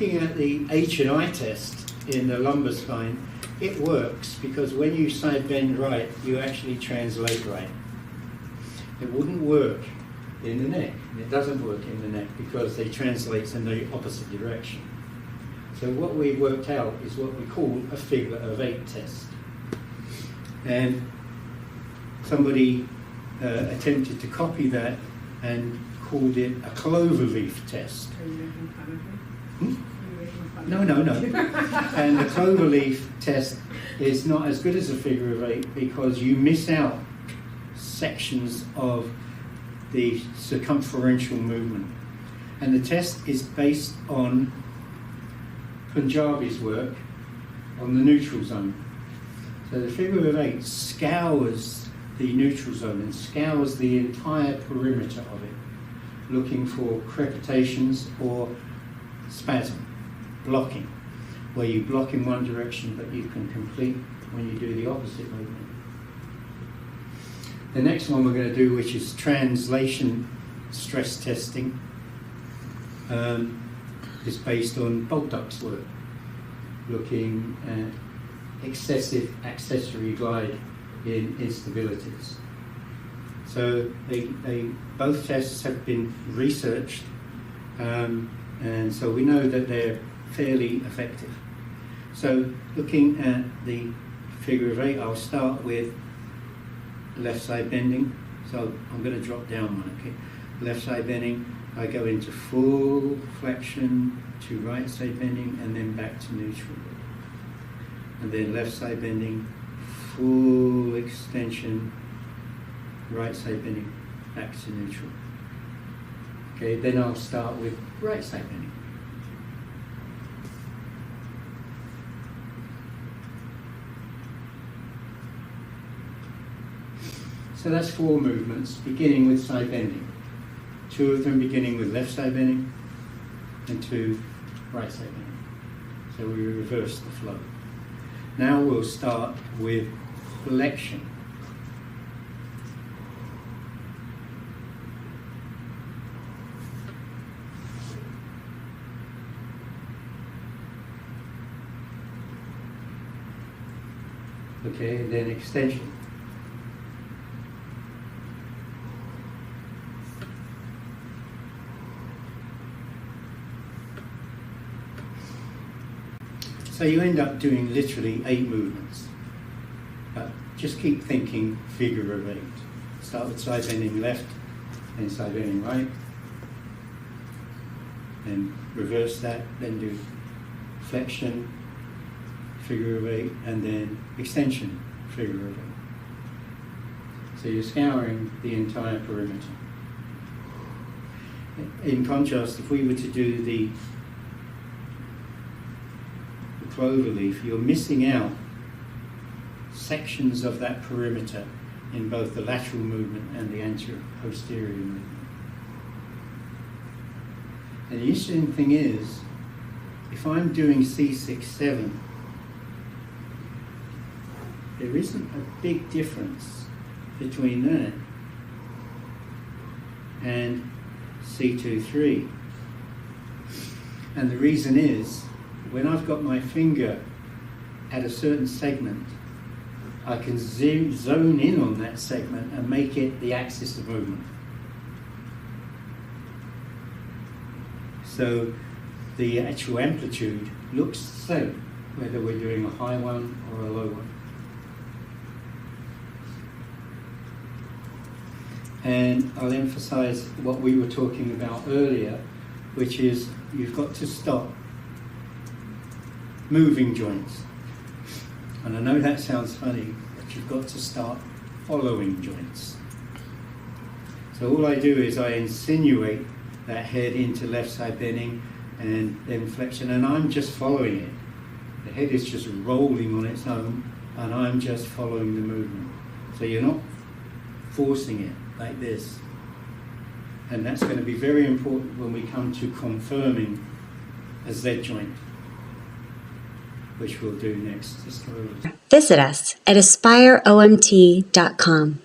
looking at the H&I test in the lumbar spine, it works because when you side bend right, you actually translate right. It wouldn't work in the neck. It doesn't work in the neck because they translate in the opposite direction. So what we worked out is what we call a figure of 8 test. And somebody attempted to copy that and called it a cloverleaf test. No. And the cloverleaf test is not as good as a figure of 8 because you miss out sections of the circumferential movement. And the test is based on Punjabi's work on the neutral zone. So the figure of 8 scours the neutral zone and scours the entire perimeter of it, looking for crepitations or spasm, blocking, where you block in one direction but you can complete when you do the opposite movement. The next one we're going to do, which is translation stress testing, is based on Bolduc's work, looking at excessive accessory glide in instabilities. So both tests have been researched, and so we know that they're fairly effective. So looking at the figure of 8, I'll start with left side bending. So I'm going to drop down one, okay? Left side bending, I go into full flexion to right side bending and then back to neutral. And then left side bending, full extension, right side bending, back to neutral. Okay, then I'll start with right side bending. So that's 4 movements, beginning with side bending. 2 of them beginning with left side bending, and 2 right side bending. So we reverse the flow. Now we'll start with flexion. Okay, then extension. So you end up doing literally 8 movements. But just keep thinking figure of 8. Start with side bending left, then side bending right, then reverse that, then do flexion, figure of 8, and then extension, figure of 8. So you're scouring the entire perimeter. In contrast, if we were to do the cloverleaf, you're missing out sections of that perimeter in both the lateral movement and the anterior-posterior movement. And the interesting thing is, if I'm doing C6-7, there isn't a big difference between that and C2-3. And the reason is, when I've got my finger at a certain segment, I can zone in on that segment and make it the axis of movement. So the actual amplitude looks the same, whether we're doing a high one or a low one. And I'll emphasize what we were talking about earlier, which is you've got to stop moving joints. And I know that sounds funny, but you've got to start following joints. So all I do is I insinuate that head into left side bending and then flexion, and I'm just following it. The head is just rolling on its own, and I'm just following the movement. So you're not forcing it like this. And that's going to be very important when we come to confirming a Z joint, which we'll do next. Visit us at ASPIREOMT.com.